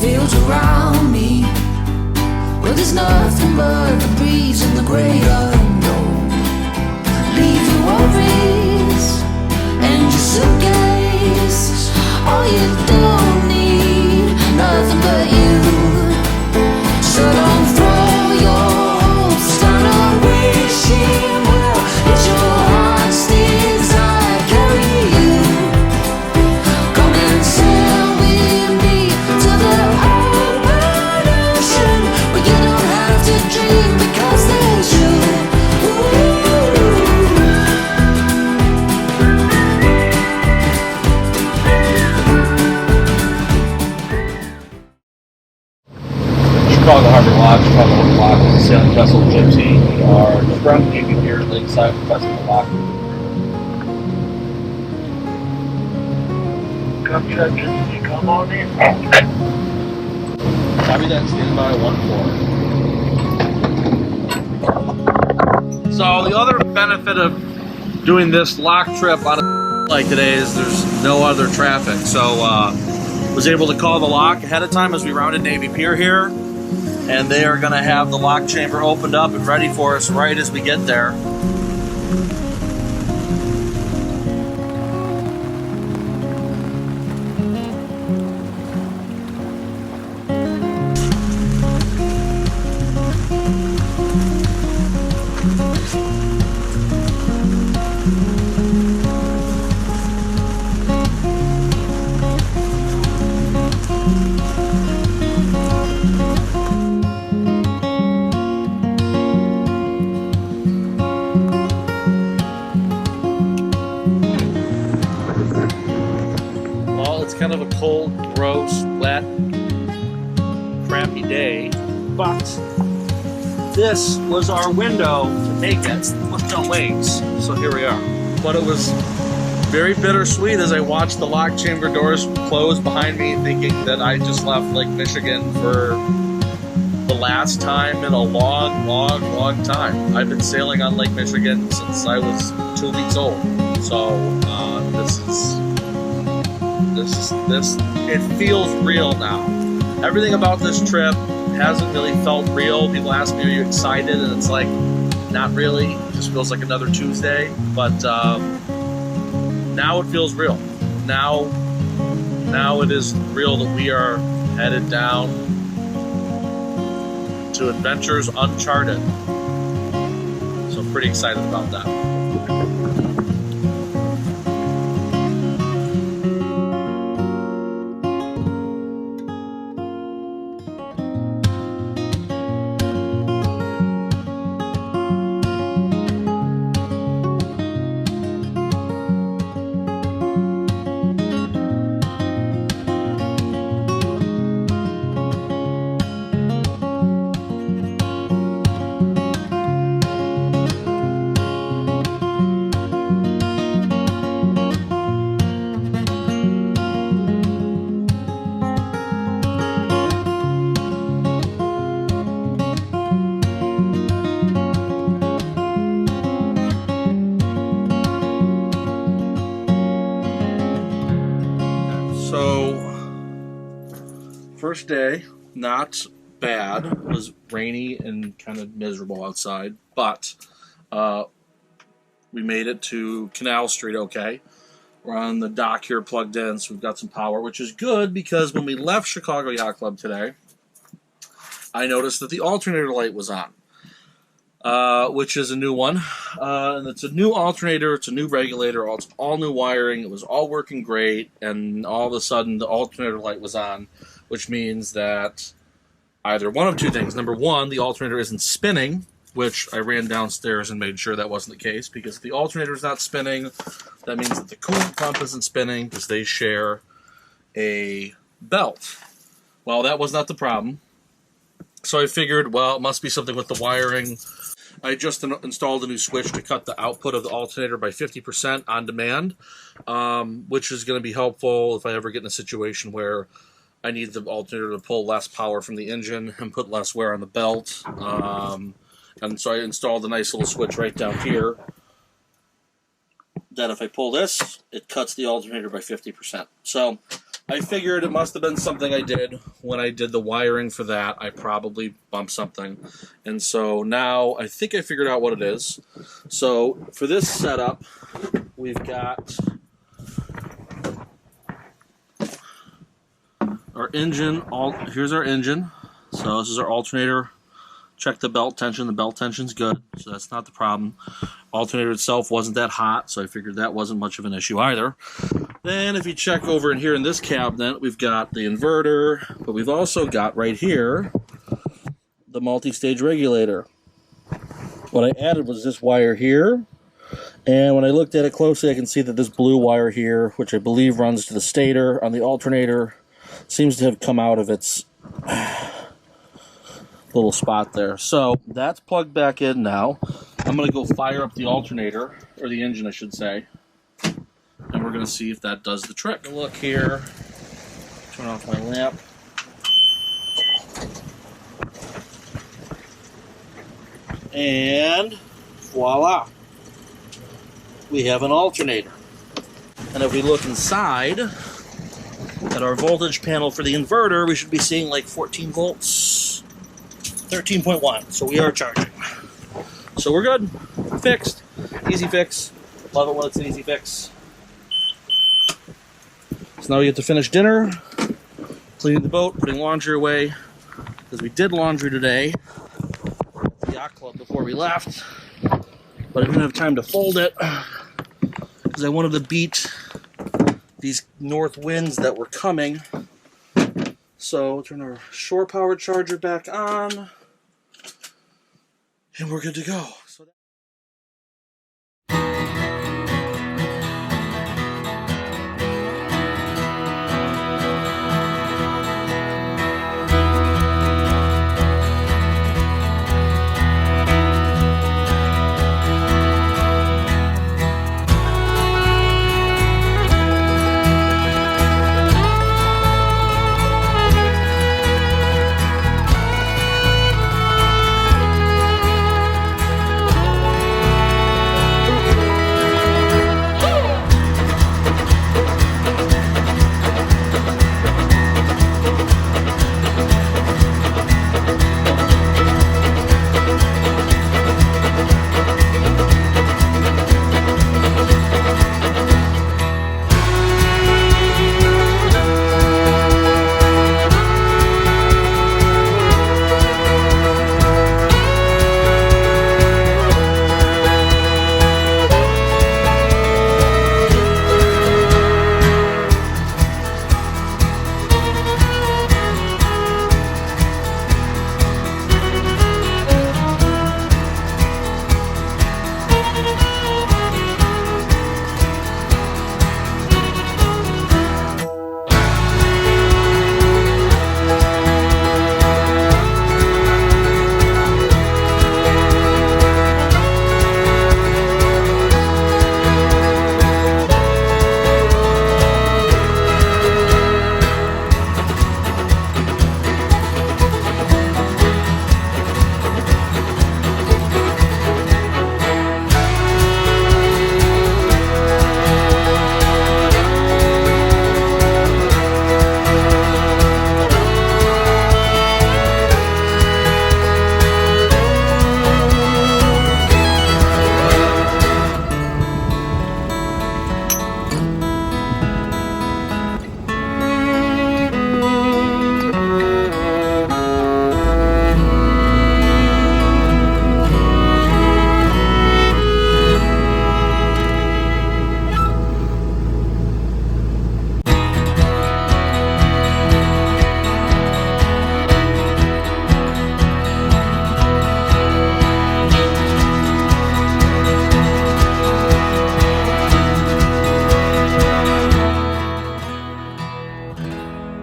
fields around me, where there's nothing but the breeze and the great unknown. Leave your worries and your suitcase. All you don't need, nothing but you. So don't throw your hopes down a wishing well. It's your heart's desire carry you. Come and sail with me to the open ocean, where you don't have to dream because there's you. Chicago Harbor Lock, Chicago Harbor Lock, sailing vessel Gypsy. We are just around the Navy Pier, lakeside, requesting the lock. Copy that, Gypsy. Come on in. Copy that, stand by 1-4. So the other benefit of doing this lock trip on a like today is there's no other traffic. So was able to call the lock ahead of time as we rounded Navy Pier here. And they are going to have the lock chamber opened up and ready for us right as we get there. Kind of a cold, gross, wet, crappy day, but this was our window to make it with no waves. So here we are. But it was very bittersweet as I watched the lock chamber doors close behind me, thinking that I just left Lake Michigan for the last time in a long, long, long time. I've been sailing on Lake Michigan since I was 2 weeks old. So it feels real now. Everything about this trip hasn't really felt real. People ask me, are you excited? And it's like, not really. It just feels like another Tuesday. But now it feels real. Now it is real that we are headed down to adventures uncharted. So I'm pretty excited about that. First day, not bad. It was rainy and kind of miserable outside, but we made it to Canal Street okay. We're on the dock here plugged in, so we've got some power, which is good because when we left Chicago Yacht Club today, I noticed that the alternator light was on, which is a new one. And it's a new alternator, it's a new regulator, it's all new wiring, it was all working great, and all of a sudden the alternator light was on, which means that either one of two things. Number one, the alternator isn't spinning, which I ran downstairs and made sure that wasn't the case, because if the alternator is not spinning, that means that the coolant pump isn't spinning because they share a belt. Well, that was not the problem. So I figured, well, it must be something with the wiring. I just installed a new switch to cut the output of the alternator by 50% on demand, which is going to be helpful if I ever get in a situation where I need the alternator to pull less power from the engine and put less wear on the belt. And so I installed a nice little switch right down here that if I pull this, it cuts the alternator by 50%. So I figured it must have been something I did when I did the wiring for that. I probably bumped something. And so now I think I figured out what it is. So for this setup, we've got our engine. Here's our engine. So this is our alternator. Check the belt tension. The belt tension's good, so that's not the problem. Alternator itself wasn't that hot, so I figured that wasn't much of an issue either. Then if you check over in here in this cabinet, we've got the inverter, but we've also got right here the multi-stage regulator. What I added was this wire here, and when I looked at it closely, I can see that this blue wire here, which I believe runs to the stator on the alternator, seems to have come out of its little spot there. So that's plugged back in now. I'm going to go fire up the alternator, or the engine I should say, and we're going to see if that does the trick. Look here, turn off my lamp. And voila, we have an alternator. And if we look inside at our voltage panel for the inverter, we should be seeing like 14 volts, 13.1, so we are charging. So we're good, fixed, easy fix. Love it when it's an easy fix. So now we get to finish dinner, cleaning the boat, putting laundry away, because we did laundry today at the yacht club before we left, but I didn't have time to fold it because I wanted to beat these north winds that were coming. So we'll turn our shore power charger back on, and we're good to go.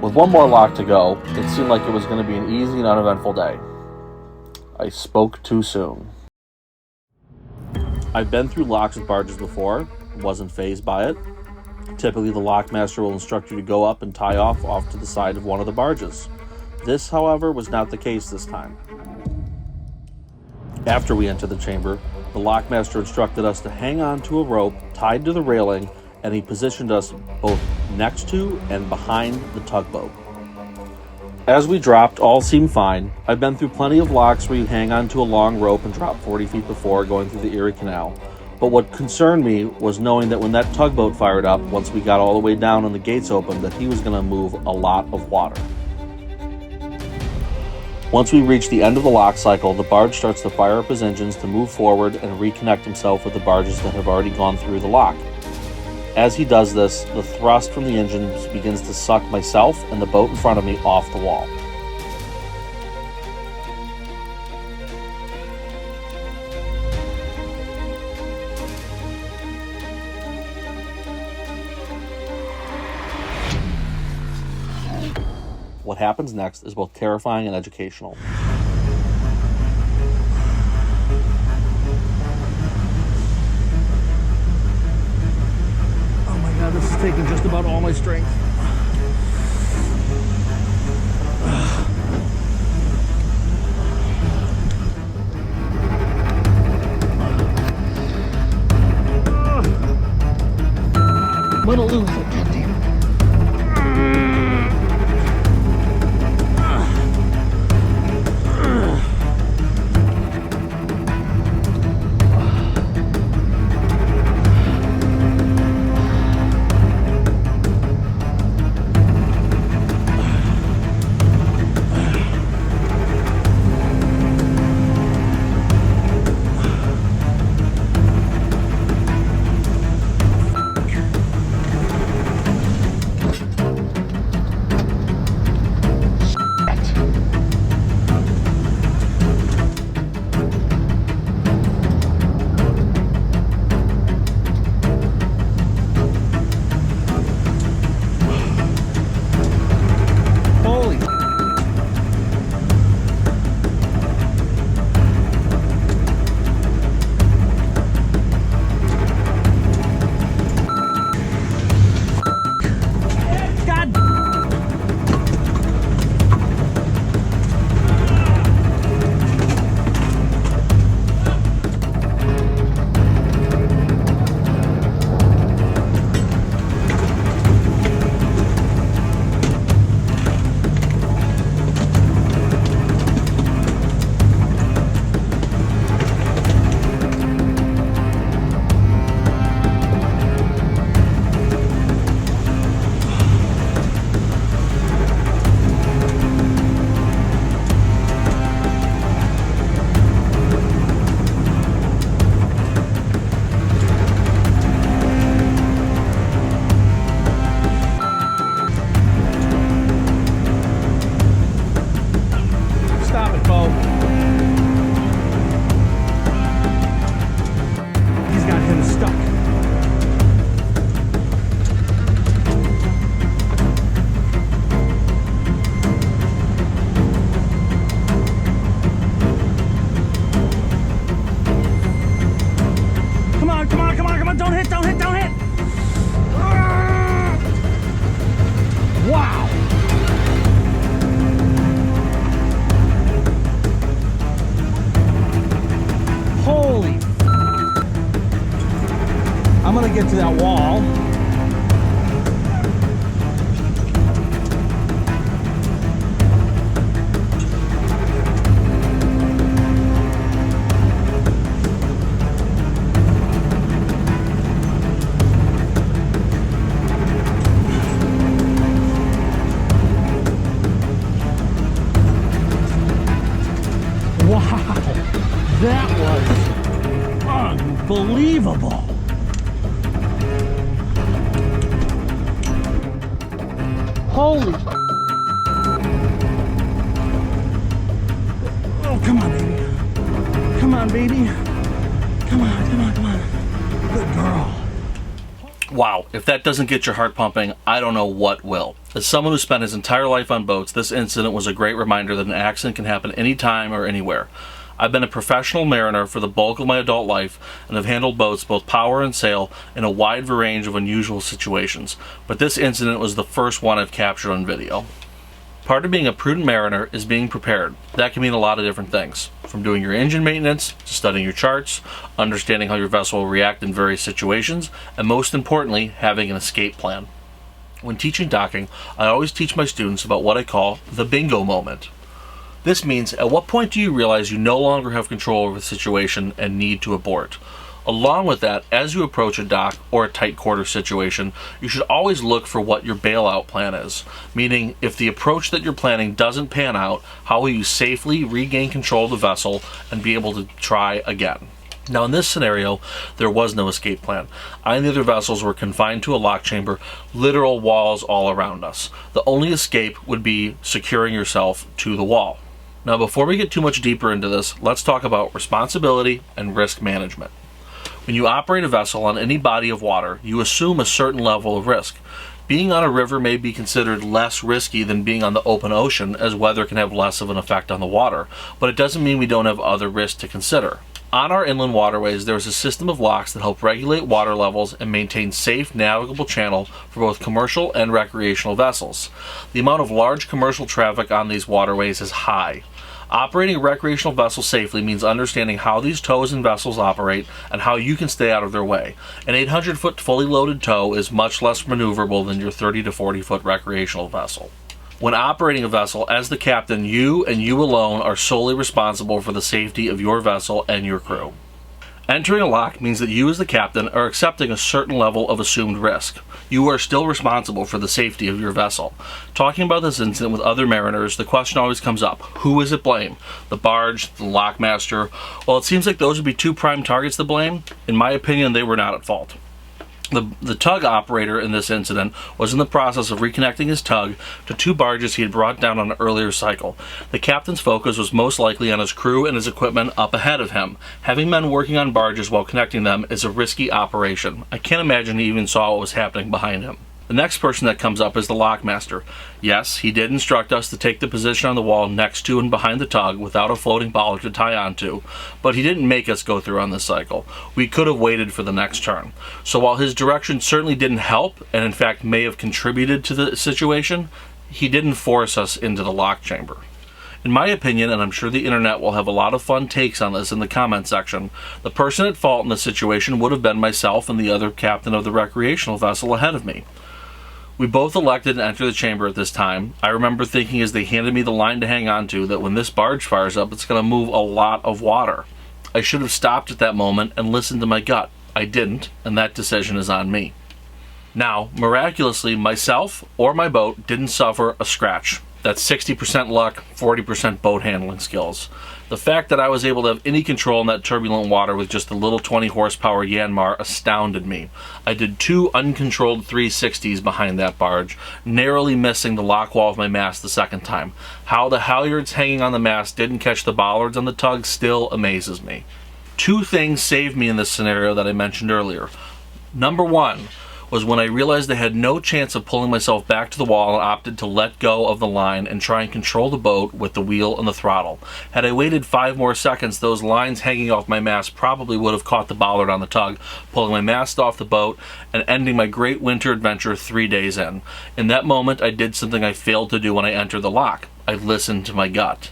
With one more lock to go, it seemed like it was going to be an easy and uneventful day. I spoke too soon. I've been through locks with barges before, wasn't fazed by it. Typically, the lockmaster will instruct you to go up and tie off to the side of one of the barges. This, however, was not the case this time. After we entered the chamber, the lockmaster instructed us to hang on to a rope tied to the railing, and he positioned us both next to and behind the tugboat. As we dropped, all seemed fine. I've been through plenty of locks where you hang onto a long rope and drop 40 feet before going through the Erie Canal. But what concerned me was knowing that when that tugboat fired up, once we got all the way down and the gates opened, that he was going to move a lot of water. Once we reach the end of the lock cycle, the barge starts to fire up his engines to move forward and reconnect himself with the barges that have already gone through the lock. As he does this, the thrust from the engines begins to suck myself and the boat in front of me off the wall. What happens next is both terrifying and educational. Oh my God, this is taking just about all my strength. I'm gonna lose it. Get to that wall. Wow, that was unbelievable. Holy! Oh, come on, baby. Come on, baby. Come on, come on, come on. Good girl. Wow, if that doesn't get your heart pumping, I don't know what will. As someone who spent his entire life on boats, this incident was a great reminder that an accident can happen anytime or anywhere. I've been a professional mariner for the bulk of my adult life and have handled boats, both power and sail, in a wide range of unusual situations, but this incident was the first one I've captured on video. Part of being a prudent mariner is being prepared. That can mean a lot of different things, from doing your engine maintenance, to studying your charts, understanding how your vessel will react in various situations, and most importantly, having an escape plan. When teaching docking, I always teach my students about what I call the bingo moment. This means, at what point do you realize you no longer have control over the situation and need to abort? Along with that, as you approach a dock or a tight quarter situation, you should always look for what your bailout plan is. Meaning, if the approach that you're planning doesn't pan out, how will you safely regain control of the vessel and be able to try again? Now, in this scenario, there was no escape plan. I and the other vessels were confined to a lock chamber, literal walls all around us. The only escape would be securing yourself to the wall. Now, before we get too much deeper into this, let's talk about responsibility and risk management. When you operate a vessel on any body of water, you assume a certain level of risk. Being on a river may be considered less risky than being on the open ocean, as weather can have less of an effect on the water, but it doesn't mean we don't have other risks to consider. On our inland waterways, there is a system of locks that help regulate water levels and maintain safe, navigable channel for both commercial and recreational vessels. The amount of large commercial traffic on these waterways is high. Operating a recreational vessel safely means understanding how these tows and vessels operate and how you can stay out of their way. An 800-foot fully loaded tow is much less maneuverable than your 30 to 40-foot recreational vessel. When operating a vessel, as the captain, you and you alone are solely responsible for the safety of your vessel and your crew. Entering a lock means that you as the captain are accepting a certain level of assumed risk. You are still responsible for the safety of your vessel. Talking about this incident with other mariners, the question always comes up, who is at blame? The barge, the lockmaster? Well, it seems like those would be two prime targets to blame. In my opinion, they were not at fault. The tug operator in this incident was in the process of reconnecting his tug to two barges he had brought down on an earlier cycle. The captain's focus was most likely on his crew and his equipment up ahead of him. Having men working on barges while connecting them is a risky operation. I can't imagine he even saw what was happening behind him. The next person that comes up is the lockmaster. Yes, he did instruct us to take the position on the wall next to and behind the tug without a floating bollard to tie onto, but he didn't make us go through on this cycle. We could have waited for the next turn. So while his direction certainly didn't help, and in fact may have contributed to the situation, he didn't force us into the lock chamber. In my opinion, and I'm sure the internet will have a lot of fun takes on this in the comment section, the person at fault in this situation would have been myself and the other captain of the recreational vessel ahead of me. We both elected to enter the chamber at this time. I remember thinking as they handed me the line to hang on to that when this barge fires up, it's going to move a lot of water. I should have stopped at that moment and listened to my gut. I didn't, and that decision is on me. Now, miraculously, myself or my boat didn't suffer a scratch. That's 60% luck, 40% boat handling skills. The fact that I was able to have any control in that turbulent water with just a little 20 horsepower Yanmar astounded me. I did two uncontrolled 360s behind that barge, narrowly missing the lock wall of my mast the second time. How the halyards hanging on the mast didn't catch the bollards on the tug still amazes me. Two things saved me in this scenario that I mentioned earlier. Number one was when I realized I had no chance of pulling myself back to the wall and opted to let go of the line and try and control the boat with the wheel and the throttle. Had I waited 5 more seconds, those lines hanging off my mast probably would have caught the bollard on the tug, pulling my mast off the boat and ending my great winter adventure 3 days in. In that moment, I did something I failed to do when I entered the lock. I listened to my gut.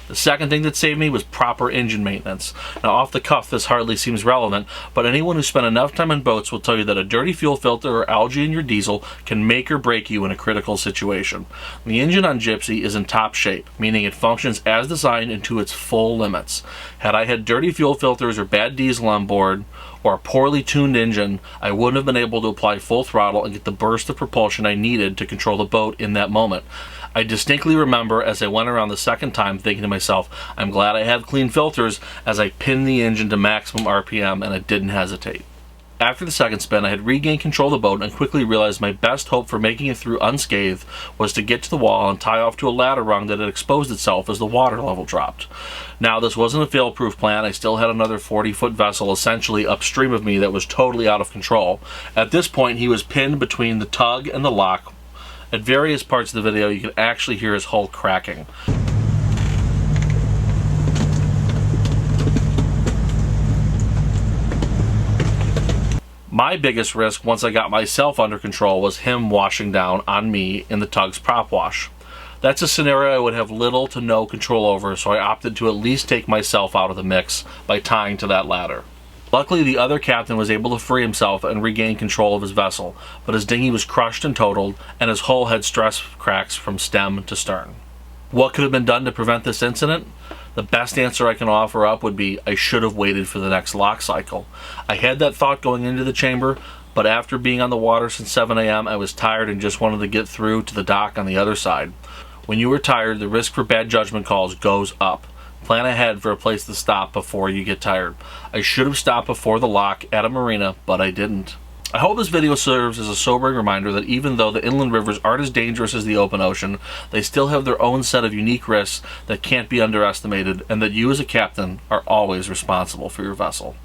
The second thing that saved me was proper engine maintenance. Now, off the cuff, this hardly seems relevant, but anyone who spent enough time in boats will tell you that a dirty fuel filter or algae in your diesel can make or break you in a critical situation. The engine on Gypsy is in top shape, meaning it functions as designed and to its full limits. Had I had dirty fuel filters or bad diesel on board, or a poorly tuned engine, I wouldn't have been able to apply full throttle and get the burst of propulsion I needed to control the boat in that moment. I distinctly remember as I went around the second time thinking to myself, I'm glad I have clean filters, as I pinned the engine to maximum RPM and I didn't hesitate. After the second spin, I had regained control of the boat and quickly realized my best hope for making it through unscathed was to get to the wall and tie off to a ladder rung that had exposed itself as the water level dropped. Now, this wasn't a fail-proof plan. I still had another 40-foot vessel essentially upstream of me that was totally out of control. At this point, he was pinned between the tug and the lock. At various parts of the video, you can actually hear his hull cracking. My biggest risk once I got myself under control was him washing down on me in the tug's prop wash. That's a scenario I would have little to no control over, so I opted to at least take myself out of the mix by tying to that ladder. Luckily, the other captain was able to free himself and regain control of his vessel, but his dinghy was crushed and totaled, and his hull had stress cracks from stem to stern. What could have been done to prevent this incident? The best answer I can offer up would be I should have waited for the next lock cycle. I had that thought going into the chamber, but after being on the water since 7 a.m., I was tired and just wanted to get through to the dock on the other side. When you are tired, the risk for bad judgment calls goes up. Plan ahead for a place to stop before you get tired. I should have stopped before the lock at a marina, but I didn't. I hope this video serves as a sobering reminder that even though the inland rivers aren't as dangerous as the open ocean, they still have their own set of unique risks that can't be underestimated, and that you as a captain are always responsible for your vessel.